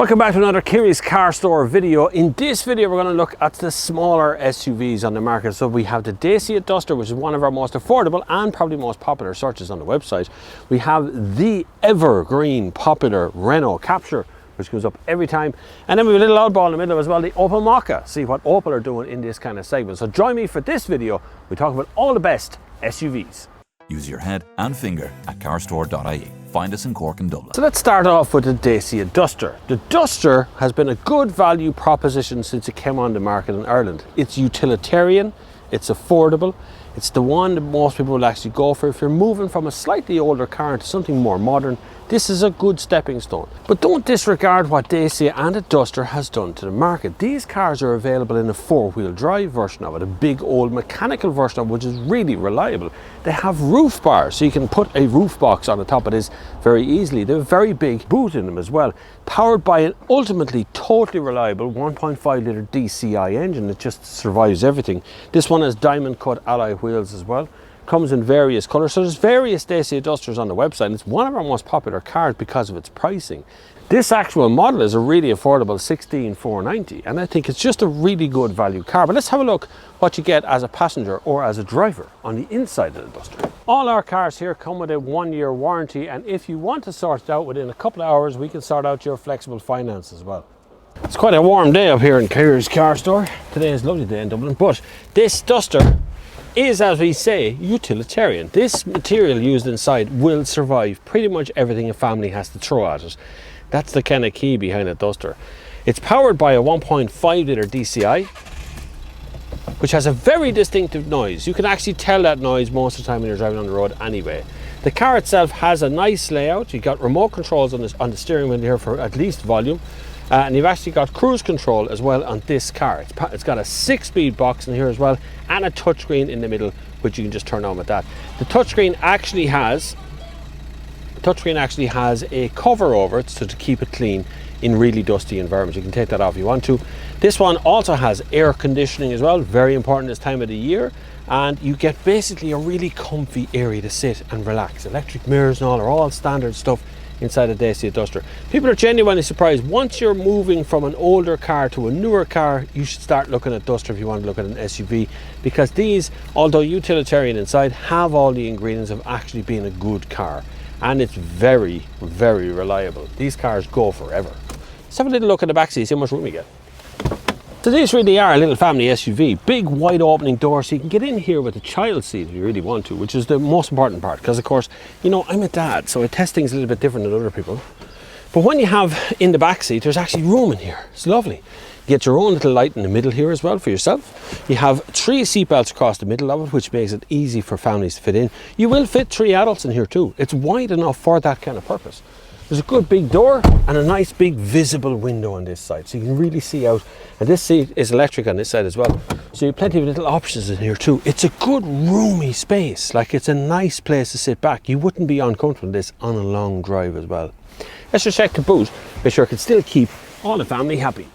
Welcome back to another Curious Car Store video. In this video we're going to look at the smaller SUVs on the market. So we have the Dacia Duster, which is one of our most affordable and probably most popular searches on the website. We have the evergreen popular Renault Capture, which goes up every time. And then we have a little oddball in the middle as well, the Opel Mokka. See what Opel are doing in this kind of segment. So join me for this video. We talk about all the best SUVs. Use your head and finger at carstore.ie. Find us in Cork and Dublin. So let's start off with the Dacia Duster. The Duster has been a good value proposition since it came on the market in Ireland. It's utilitarian, it's affordable, it's the one that most people will actually go for. If you're moving from a slightly older car to something more modern, this is a good stepping stone. But don't disregard what Dacia and the Duster has done to the market. These cars are available in a four-wheel drive version of it, a big old mechanical version of it, which is really reliable. They have roof bars, so you can put a roof box on the top of this very easily. They have a very big boot in them as well, powered by an ultimately totally reliable 1.5 litre DCI engine that just survives everything. This one has diamond cut alloy wheels as well. Comes in various colours, so there's various Dacia Dusters on the website, and it's one of our most popular cars because of its pricing. This actual model is a really affordable 16,490, and I think it's just a really good value car. But let's have a look what you get as a passenger or as a driver on the inside of the Duster. All our cars here come with a 1-year warranty, and if you want to sort it out within a couple of hours, we can sort out your flexible finance as well. It's quite a warm day up here in Curious Car Store. Today is a lovely day in Dublin, but this Duster is, as we say, utilitarian. This material used inside will survive pretty much everything a family has to throw at it. That's the kind of key behind a Duster. It's powered by a 1.5 litre DCI, which has a very distinctive noise. You can actually tell that noise most of the time when you're driving on the road anyway. The car itself has a nice layout. You've got remote controls on the steering wheel here for at least volume. And you've actually got cruise control as well on this car. It's got a 6-speed box in here as well, and a touchscreen in the middle, which you can just turn on with that. The touchscreen actually has a cover over it, so to keep it clean in really dusty environments. You can take that off if you want to. This one also has air conditioning as well, very important this time of the year. And you get basically a really comfy area to sit and relax. Electric mirrors and all are all standard stuff inside a Dacia Duster. People are genuinely surprised. Once you're moving from an older car to a newer car, you should start looking at Duster if you want to look at an SUV, because these, although utilitarian inside, have all the ingredients of actually being a good car, and it's very, very reliable. These cars go forever. Let's have a little look at the back seat, see how much room you get. So these really are a little family SUV. Big wide opening door, so you can get in here with a child seat if you really want to, which is the most important part, because of course, you know, I'm a dad, so I test things a little bit different than other people. But when you have in the back seat, there's actually room in here. It's lovely. You get your own little light in the middle here as well for yourself. You have 3 seat belts across the middle of it, which makes it easy for families to fit in. You will fit 3 adults in here too. It's wide enough for that kind of purpose. There's a good big door and a nice big visible window on this side, so you can really see out. And this seat is electric on this side as well, so you have plenty of little options in here too. It's a good roomy space, like it's a nice place to sit back. You wouldn't be uncomfortable in this on a long drive as well. Let's just check the boot, make sure it can still keep all the family happy.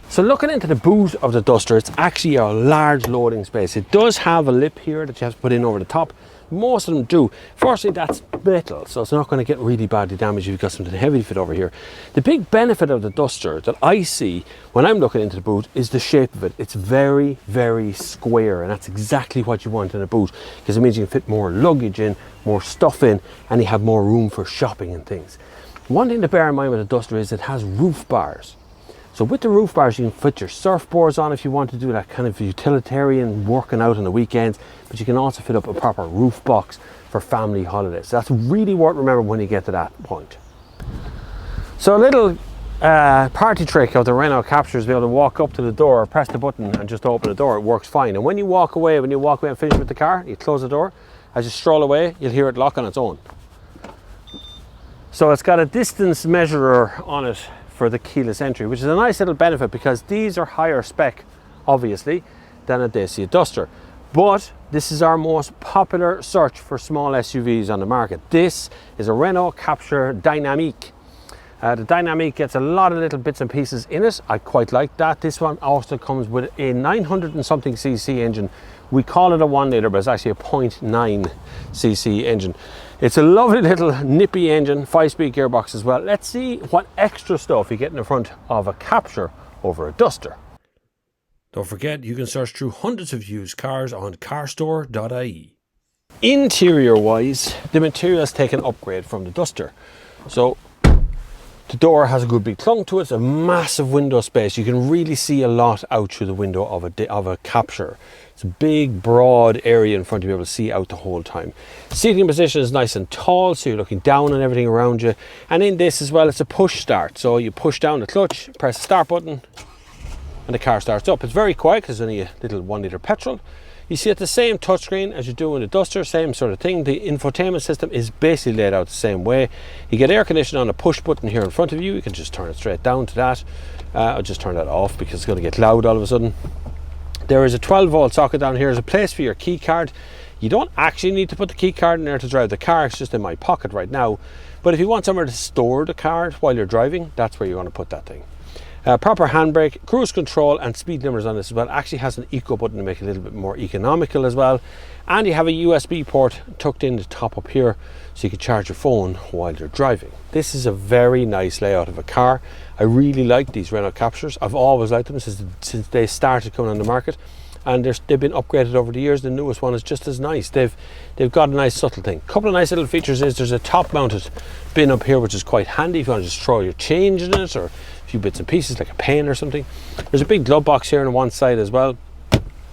So looking into the boot of the Duster, it's actually a large loading space. It does have a lip here that you have to put in over the top. Most of them do. Fortunately, that's metal, so it's not going to get really badly damaged if you've got something heavy to fit over here. The big benefit of the Duster that I see when I'm looking into the boot is the shape of it. It's very, very square, and that's exactly what you want in a boot, because it means you can fit more luggage in, more stuff in, and you have more room for shopping and things. One thing to bear in mind with the Duster is it has roof bars. So with the roof bars, you can put your surfboards on if you want to do that kind of utilitarian working out on the weekends, but you can also fit up a proper roof box for family holidays. So that's really worth remembering when you get to that point. So a little party trick of the Renault Capture is to be able to walk up to the door, press the button and just open the door. It works fine. And when you walk away and finish with the car, you close the door. As you stroll away, you'll hear it lock on its own. So it's got a distance measurer on it for the keyless entry, which is a nice little benefit because these are higher spec, obviously, than a Dacia Duster. But this is our most popular search for small SUVs on the market. This is a Renault Capture Dynamique. The Dynamique gets a lot of little bits and pieces in it. I quite like that. This one also comes with a 900 and something cc engine We call it a 1 litre, but it's actually a 0.9 cc engine. It's a lovely little nippy engine, 5-speed gearbox as well. Let's see what extra stuff you get in the front of a Capture over a Duster. Don't forget, you can search through hundreds of used cars on carstore.ie. Interior wise, the material has taken an upgrade from the Duster. So the door has a good big clunk to it. It's a massive window space. You can really see a lot out through the window of a Capture. It's a big, broad area in front of you, able to see out the whole time. Seating position is nice and tall, so you're looking down on everything around you. And in this as well, it's a push start. So you push down the clutch, press the start button, and the car starts up. It's very quiet because it's only a little 1 litre petrol. You see, it's the same touchscreen as you do in the Duster, same sort of thing. The infotainment system is basically laid out the same way. You get air conditioning on a push button here in front of you. You can just turn it straight down to that. I'll just turn that off because it's going to get loud all of a sudden. There is a 12-volt socket down here. There's a place for your key card. You don't actually need to put the key card in there to drive the car. It's just in my pocket right now. But if you want somewhere to store the card while you're driving, that's where you want to put that thing. Proper handbrake, cruise control and speed limiters on this as well. Actually has an eco button to make it a little bit more economical as well. And you have a USB port tucked in the top up here so you can charge your phone while you're driving. This is a very nice layout of a car. I really like these Renault Captures. I've always liked them since they started coming on the market. And they've been upgraded over the years. The newest one is just as nice. They've got a nice subtle thing. A couple of nice little features is there's a top mounted bin up here which is quite handy if you want to just throw your change in it or a few bits and pieces like a pen or something. There's a big glove box here on one side as well,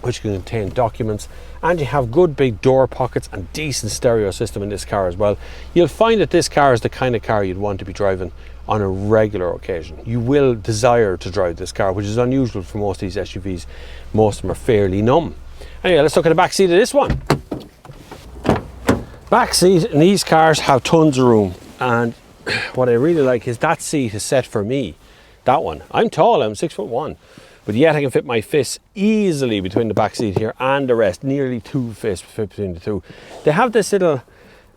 which can contain documents, and you have good big door pockets and decent stereo system in this car as well. You'll find that this car is the kind of car you'd want to be driving on a regular occasion. You will desire to drive this car, which is unusual for most of these SUVs. Most of them are fairly numb. Anyway, let's look at the back seat of this one. Back seat in these cars have tons of room, and what I really like is that seat is set for me. That one. I'm tall, I'm 6'1", but yet I can fit my fists easily between the back seat here and the rest. Nearly 2 fists fit between the two. They have this little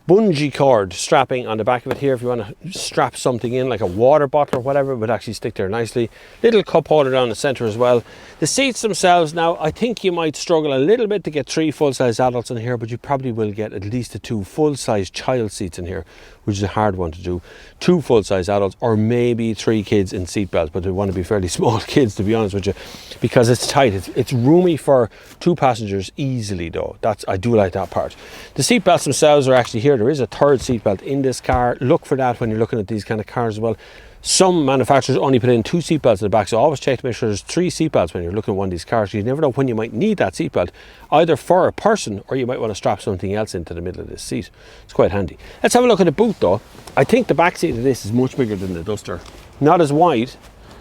bungee cord strapping on the back of it here if you want to strap something in like a water bottle or whatever. It would actually stick there nicely. Little cup holder down the center as well. The seats themselves, now I think you might struggle a little bit to get 3 full-size adults in here, but you probably will get at least 2 full-size child seats in here, which is a hard one to do. 2 full-size adults or maybe 3 kids in seat belts, but they want to be fairly small kids, to be honest with you, because it's tight. It's roomy for 2 passengers easily though. I do like that part. The seat belts themselves are actually here. There is a 3rd seat belt in this car. Look for that when you're looking at these kind of cars as well. Some manufacturers only put in 2 seat belts in the back, so always check to make sure there's 3 seat belts when you're looking at one of these cars. You never know when you might need that seat belt, either for a person or you might want to strap something else into the middle of this seat. It's quite handy. Let's have a look at the boot though. I think the back seat of this is much bigger than the Duster. Not as wide,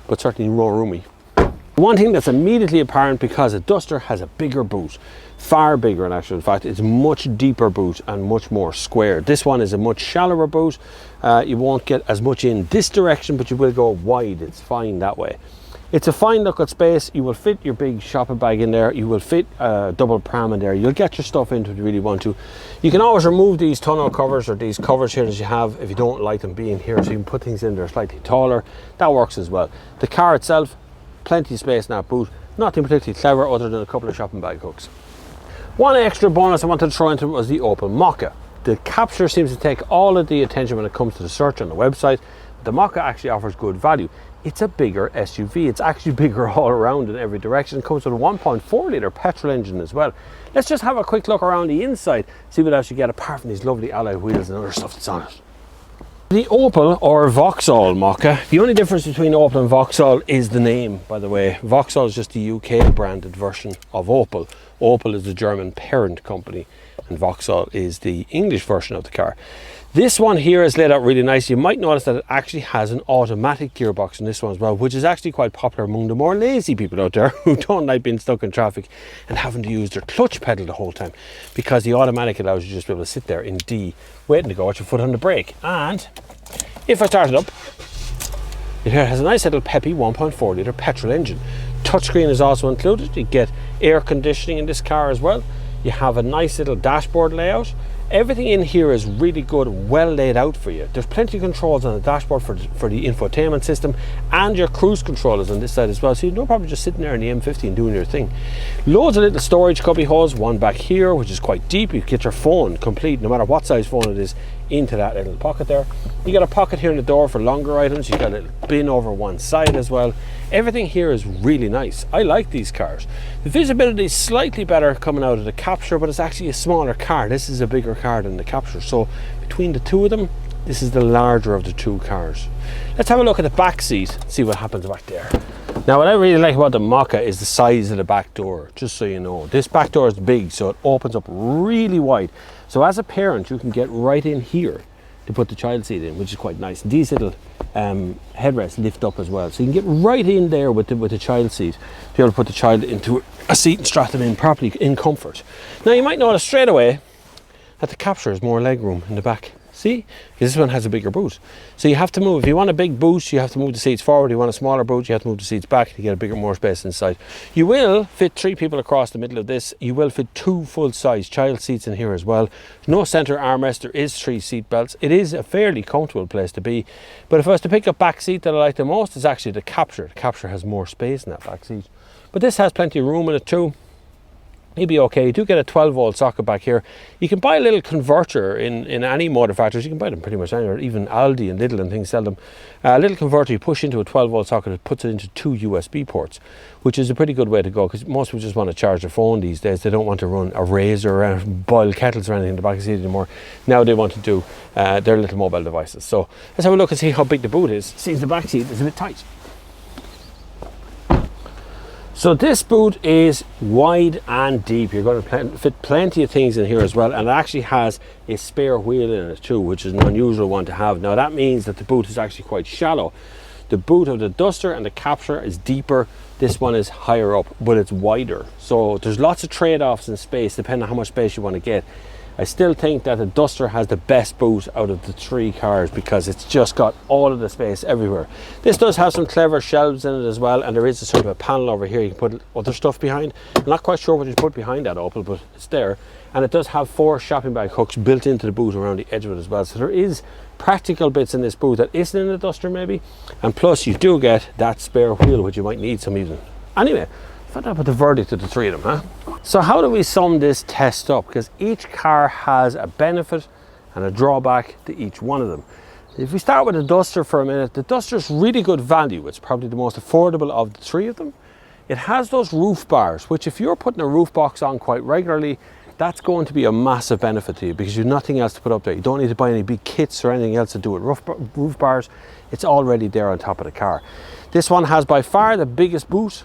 but certainly more roomy. One thing that's immediately apparent, because a Duster has a bigger boot, far bigger in actual fact, it's a much deeper boot and much more square. This one is a much shallower boot. You won't get as much in this direction, but you will go wide. It's fine that way. It's a fine look at space. You will fit your big shopping bag in there. You will fit a double pram in there. You'll get your stuff into it if you really want to. You can always remove these tonneau covers or these covers here that you have if you don't like them being here, so you can put things in there slightly taller. That works as well. The car itself, plenty of space in that boot. Nothing particularly clever other than a couple of shopping bag hooks. One extra bonus I wanted to throw into it was the open Mokka. The Capture seems to take all of the attention when it comes to the search on the website. The Mokka actually offers good value. It's a bigger SUV. It's actually bigger all around in every direction. It comes with a 1.4 litre petrol engine as well. Let's just have a quick look around the inside, see what else you get apart from these lovely alloy wheels and other stuff that's on it. The Opel or Vauxhall Mokka. The only difference between Opel and Vauxhall is the name, by the way. Vauxhall is just the UK branded version of Opel. Opel is the German parent company and Vauxhall is the English version of the car. This one here is laid out really nice. You might notice that it actually has an automatic gearbox in this one as well, which is actually quite popular among the more lazy people out there who don't like being stuck in traffic and having to use their clutch pedal the whole time, because the automatic allows you just to be able to sit there in D, waiting to go with your foot on the brake. And if I start it up, it has a nice little peppy 1.4 litre petrol engine. Touchscreen is also included. You get air conditioning in this car as well. You have a nice little dashboard layout. Everything in here is really good, well laid out for you. There's plenty of controls on the dashboard for the infotainment system, and your cruise controllers on this side as well, so you've no problem just sitting there in the M50 and doing your thing. Loads of little storage cubby holes, one back here which is quite deep. You can get your phone complete, no matter what size phone it is, into that little pocket there. You got a pocket here in the door for longer items. You got a little bin over one side as well. Everything here is really nice. I like these cars. The visibility is slightly better coming out of the Capture, but it's actually a smaller car. This is a bigger car than the Capture, so between the two of them, this is the larger of the two cars. Let's have a look at the back seat, see what happens back there. Now, what I really like about the Mokka is the size of the back door, just so you know. This back door is big, so it opens up really wide. So as a parent, you can get right in here to put the child seat in, which is quite nice. These little headrests lift up as well, so you can get right in there with the child seat to be able to put the child into a seat and strap them in properly in comfort. Now, you might notice straight away that the Capture has more leg room in the back. See? Because this one has a bigger boot. So you have to move. If you want a big boot, you have to move the seats forward. If you want a smaller boot, you have to move the seats back to get a bigger, more space inside. You will fit 3 people across the middle of this. You will fit 2 full-size child seats in here as well. No centre armrest. There is 3 seat belts. It is a fairly comfortable place to be. But if I was to pick a back seat that I like the most, it's actually the Capture. The Capture has more space in that back seat. But this has plenty of room in it too. You'll be okay. You do get a 12-volt socket back here. You can buy a little converter in any motor factories. You can buy them pretty much anywhere. Even Aldi and Lidl and things sell them. A little converter you push into a 12-volt socket. It puts it into 2 USB ports, which is a pretty good way to go, because most people just want to charge their phone these days. They don't want to run a razor or boil kettles or anything in the back of the seat anymore. Now they want to do their little mobile devices. So let's have a look and see how big the boot is. Seems the back seat is a bit tight. So this boot is wide and deep. You're going to fit plenty of things in here as well, and it actually has a spare wheel in it too, which is an unusual one to have. Now that means that the boot is actually quite shallow. The boot of the Duster and the Capture is deeper. This one is higher up, but it's wider. So there's lots of trade-offs in space depending on how much space you want to get. I still think that the Duster has the best boot out of the 3 cars because it's just got all of the space everywhere. This does have some clever shelves in it as well, and there is a sort of a panel over here you can put other stuff behind. I'm not quite sure what you put behind that Opel, but it's there. And it does have 4 shopping bag hooks built into the boot around the edge of it as well. So there is practical bits in this boot that isn't in the Duster maybe. And plus you do get that spare wheel, which you might need some even. Anyway, find out what the verdict of the 3 of them, huh? So how do we sum this test up? Because each car has a benefit and a drawback to each one of them. If we start with the Duster for a minute, the Duster's really good value. It's probably the most affordable of the 3 of them. It has those roof bars, which if you're putting a roof box on quite regularly, that's going to be a massive benefit to you because you have nothing else to put up there. You don't need to buy any big kits or anything else to do with roof bars. It's already there on top of the car. This one has by far the biggest boot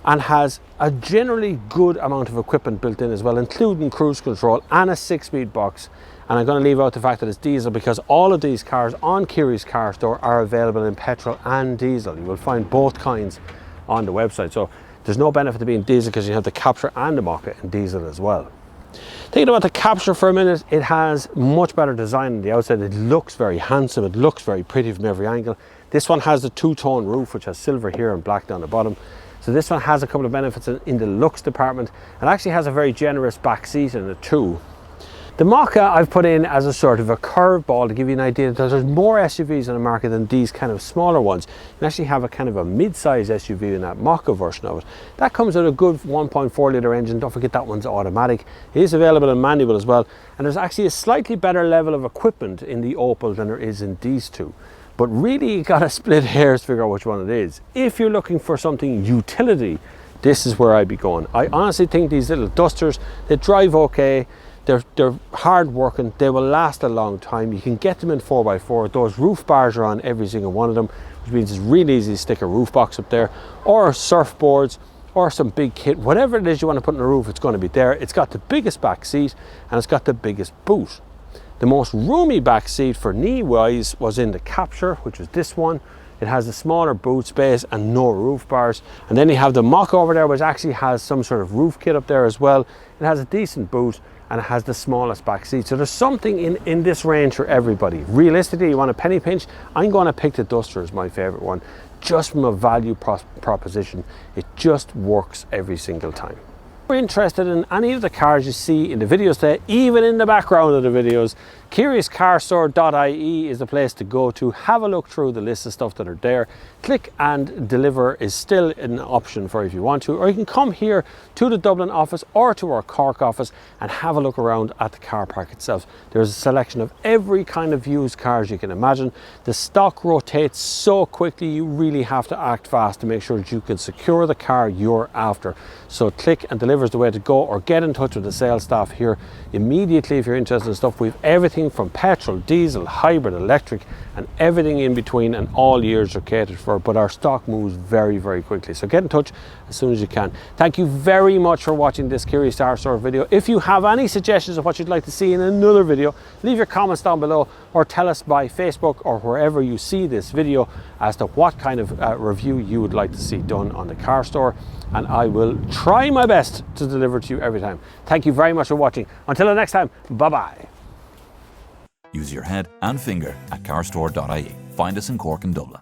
and has a generally good amount of equipment built in as well, including cruise control and a 6-speed box. And I'm going to leave out the fact that it's diesel because all of these cars on Kiri's Carstore are available in petrol and diesel. You will find both kinds on the website. So there's no benefit to being diesel because you have the Capture and the Mokka in diesel as well. Thinking about the Capture for a minute, it has much better design on the outside. It looks very handsome. It looks very pretty from every angle. This one has the 2-tone roof, which has silver here and black down the bottom. So this one has a couple of benefits in the looks department. It actually has a very generous back seat in it too. The Mokka I've put in as a sort of a curveball to give you an idea that there's more SUVs on the market than these kind of smaller ones. You actually have a kind of a mid-size SUV in that Mokka version of it. That comes with a good 1.4 litre engine. Don't forget that one's automatic. It is available in manual as well. And there's actually a slightly better level of equipment in the Opel than there is in these two. But really you gotta split hairs to figure out which one it is. If you're looking for something utility, this is where I'd be going. I honestly think these little Dusters, they drive okay. They're hard working, they will last a long time. You can get them in 4x4. Those roof bars are on every single one of them, which means it's really easy to stick a roof box up there, or surfboards, or some big kit. Whatever it is you want to put on the roof, it's going to be there. It's got the biggest back seat and it's got the biggest boot. The most roomy back seat for knee-wise was in the Capture, which was this one. It has a smaller boot space and no roof bars. And then you have the Mokka over there, which actually has some sort of roof kit up there as well. It has a decent boot and it has the smallest back seat. So there's something in this range for everybody. Realistically, you want a penny pinch, I'm going to pick the Duster as my favorite one, just from a value proposition. It just works every single time. If you're interested in any of the cars you see in the videos today, even in the background of the videos, CuriousCarstore.ie is the place to go to. Have a look through the list of stuff that are there. Click and deliver is still an option for if you want to, or you can come here to the Dublin office or to our Cork office and have a look around at the car park itself. There's a selection of every kind of used cars you can imagine. The stock rotates so quickly, you really have to act fast to make sure that you can secure the car you're after. So click and deliver is the way to go, or get in touch with the sales staff here immediately if you're interested in stuff. We've everything from petrol, diesel, hybrid, electric, and everything in between, and all years are catered for, but our stock moves very, very quickly. So get in touch as soon as you can. Thank you very much for watching this Curious Carstore video. If you have any suggestions of what you'd like to see in another video, leave your comments down below, or tell us by Facebook or wherever you see this video as to what kind of review you would like to see done on the Carstore, and I will try my best to deliver to you every time. Thank you very much for watching. Until the next time, bye-bye. Use your head and finger at Carstore.ie. Find us in Cork and Dublin.